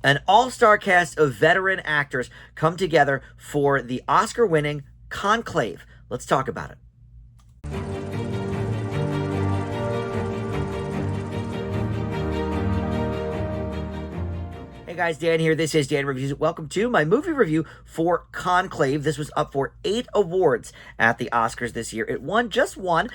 An all-star cast of veteran actors come together for the Oscar-winning Conclave. Let's talk about it. Hey guys, Dan here. This is Dan Reviews. Welcome to my movie review for Conclave. This was up for 8 awards at the Oscars this year. It won just one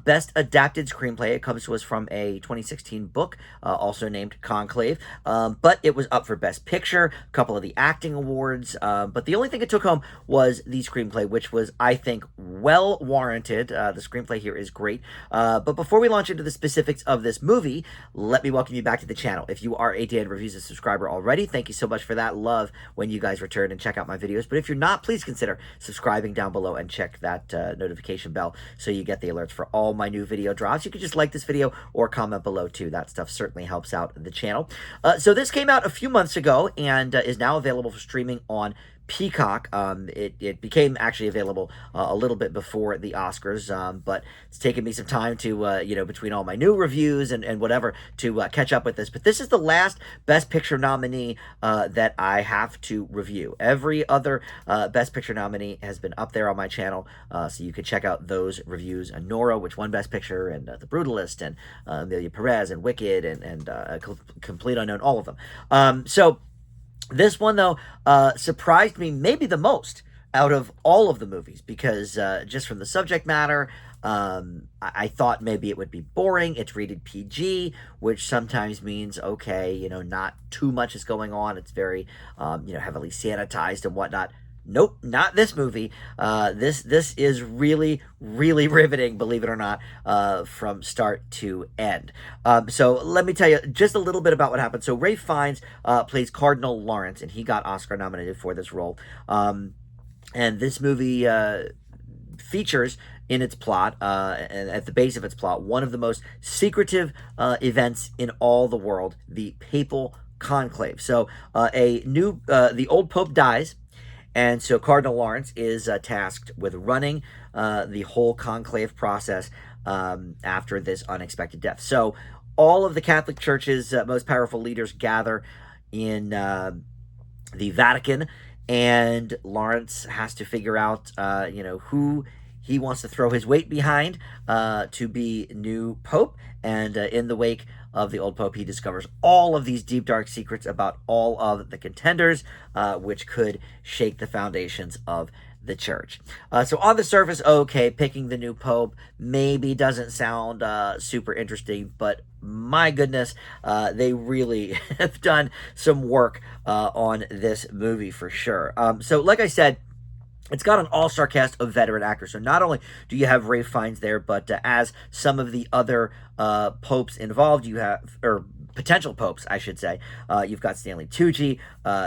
Best Adapted Screenplay. It comes to us from a 2016 book, also named Conclave. But it was up for Best Picture, a couple of the acting awards. But the only thing it took home was the screenplay, which was, I think, well warranted. The screenplay here is great. But before we launch into the specifics of this movie, let me welcome you back to the channel. If you are a Dan Reviews subscriber already, thank you so much for that. Love when you guys return and check out my videos. But if you're not, please consider subscribing down below and check that notification bell so you get the alerts for all my new video drops. You can just like this video or comment below too. That stuff certainly helps out the channel. So this came out a few months ago and is now available for streaming on Peacock. It became actually available a little bit before the Oscars, but it's taken me some time to, between all my new reviews and whatever, to catch up with this. But this is the last Best Picture nominee that I have to review. Every other Best Picture nominee has been up there on my channel, so you can check out those reviews. Nora, which won Best Picture, and The Brutalist, and Amelia Perez, and Wicked, and Complete Unknown, all of them. So this one, though, surprised me maybe the most out of all of the movies because just from the subject matter, I thought maybe it would be boring. It's rated PG, which sometimes means, okay, not too much is going on. It's very, heavily sanitized and whatnot. Nope, not this movie. This is really, really riveting, believe it or not, from start to end. So let me tell you just a little bit about what happened. So Ralph Fiennes plays Cardinal Lawrence, and he got Oscar nominated for this role. And this movie features in its plot, and at the base of its plot, one of the most secretive events in all the world, the Papal Conclave. So the old Pope dies. And so Cardinal Lawrence is tasked with running the whole conclave process after this unexpected death. So all of the Catholic Church's most powerful leaders gather in the Vatican, and Lawrence has to figure out, who he wants to throw his weight behind to be new Pope. And in the wake of the old Pope, he discovers all of these deep, dark secrets about all of the contenders, which could shake the foundations of the church. So on the surface, okay, picking the new Pope maybe doesn't sound super interesting, but my goodness, they really have done some work on this movie for sure. So like I said, it's got an all-star cast of veteran actors. So not only do you have Ralph Fiennes there, but as some of the other popes involved, you have, or potential popes, I should say, you've got Stanley Tucci,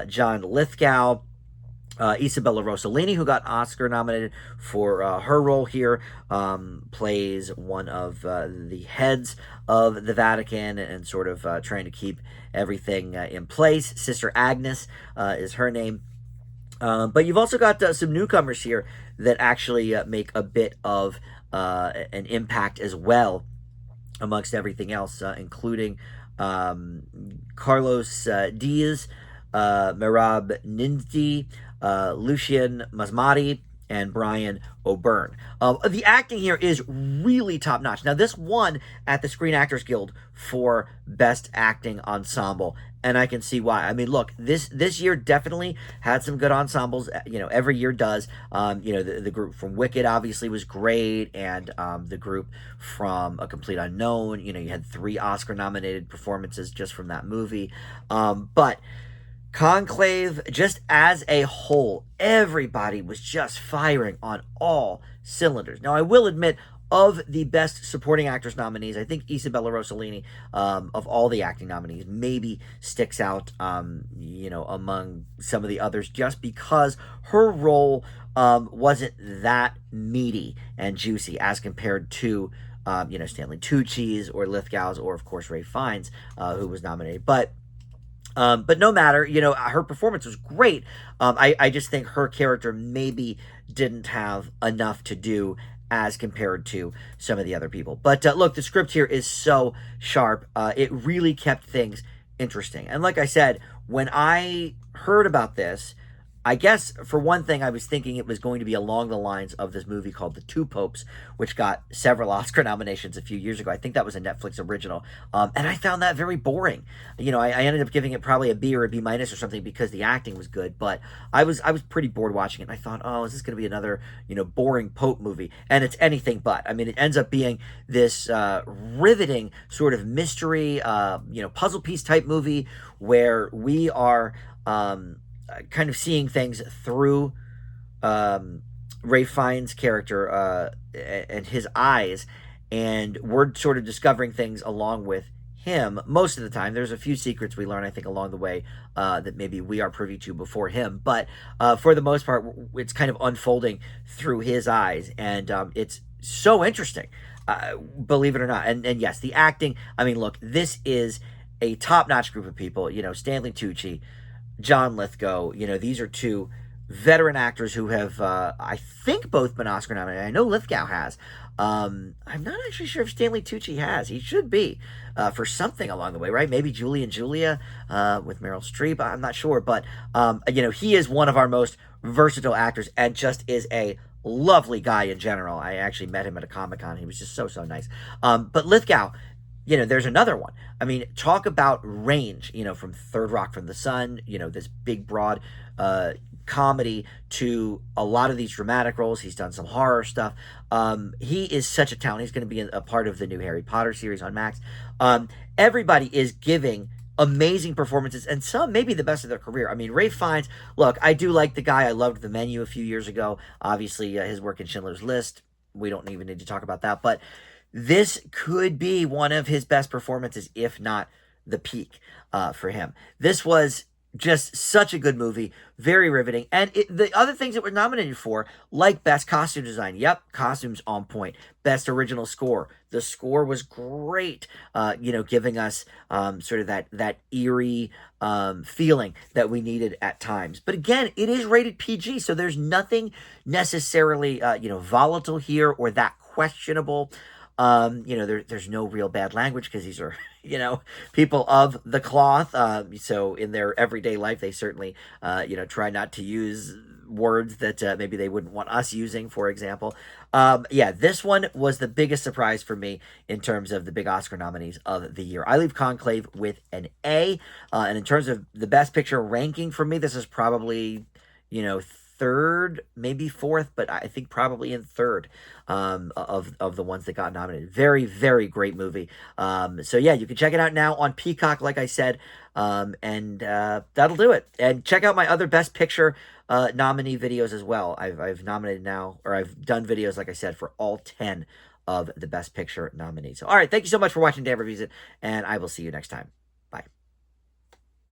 John Lithgow, Isabella Rossellini, who got Oscar nominated for her role here, plays one of the heads of the Vatican and sort of trying to keep everything in place. Sister Agnes is her name. But you've also got some newcomers here that actually make a bit of an impact as well amongst everything else, including Carlos Diaz, Merab Nindy, Lucien Masmati, and Brian O'Byrne. The acting here is really top-notch. Now, this won at the Screen Actors Guild for Best Acting Ensemble, and I can see why. I mean, look, this year definitely had some good ensembles. Every year does. The group from Wicked obviously was great, and the group from A Complete Unknown, you had 3 Oscar-nominated performances just from that movie. But Conclave, just as a whole, everybody was just firing on all cylinders. Now, I will admit, of the Best Supporting Actress nominees, I think Isabella Rossellini, of all the acting nominees, maybe sticks out, among some of the others, just because her role wasn't that meaty and juicy as compared to, Stanley Tucci's or Lithgow's, or, of course, Ralph Fiennes, who was nominated. But no matter, her performance was great. I just think her character maybe didn't have enough to do as compared to some of the other people. But look, the script here is so sharp. It really kept things interesting. And like I said, when I heard about this, I guess for one thing, I was thinking it was going to be along the lines of this movie called The Two Popes, which got several Oscar nominations a few years ago. I think that was a Netflix original, and I found that very boring. I ended up giving it probably a B or a B minus or something because the acting was good, but I was pretty bored watching it. And I thought, oh, is this going to be another boring Pope movie? And it's anything but. I mean, it ends up being this riveting sort of mystery, puzzle piece type movie where we are. Kind of seeing things through Ray Fiennes' character and his eyes, and we're sort of discovering things along with him most of the time. There's a few secrets we learn, I think, along the way that maybe we are privy to before him, but for the most part, it's kind of unfolding through his eyes, and it's so interesting, believe it or not. And yes, the acting. I mean, look, this is a top-notch group of people. Stanley Tucci, John Lithgow. These are two veteran actors who have, I think, both been Oscar nominated. I know Lithgow has. I'm not actually sure if Stanley Tucci has. He should be for something along the way, right? Maybe Julie and Julia with Meryl Streep. I'm not sure, but he is one of our most versatile actors and just is a lovely guy in general. I actually met him at a Comic-Con. He was just so nice. But Lithgow, there's another one. I mean, talk about range, from Third Rock from the Sun, this big, broad comedy to a lot of these dramatic roles. He's done some horror stuff. He is such a talent. He's going to be a part of the new Harry Potter series on Max. Everybody is giving amazing performances, and some maybe the best of their career. I mean, Ray Fiennes, look, I do like the guy. I loved The Menu a few years ago. Obviously, his work in Schindler's List. We don't even need to talk about that, but this could be one of his best performances, if not the peak for him. This was just such a good movie, very riveting. And the other things that were nominated for, like Best Costume Design, yep, costumes on point. Best Original Score, the score was great, giving us sort of that eerie feeling that we needed at times. But again, it is rated PG, so there's nothing necessarily, volatile here or that questionable. There's no real bad language because these are, people of the cloth. So in their everyday life, they certainly, try not to use words that maybe they wouldn't want us using, for example. This one was the biggest surprise for me in terms of the big Oscar nominees of the year. I leave Conclave with an A. And in terms of the Best Picture ranking for me, this is probably, third, maybe fourth, but I think probably in third of the ones that got nominated. Very, very great movie. So yeah, you can check it out now on Peacock, like I said, and that'll do it. And check out my other Best Picture nominee videos as well. I've nominated now, or I've done videos, like I said, for all 10 of the Best Picture nominees. So, all right, thank you so much for watching Dan Reviews It, and I will see you next time.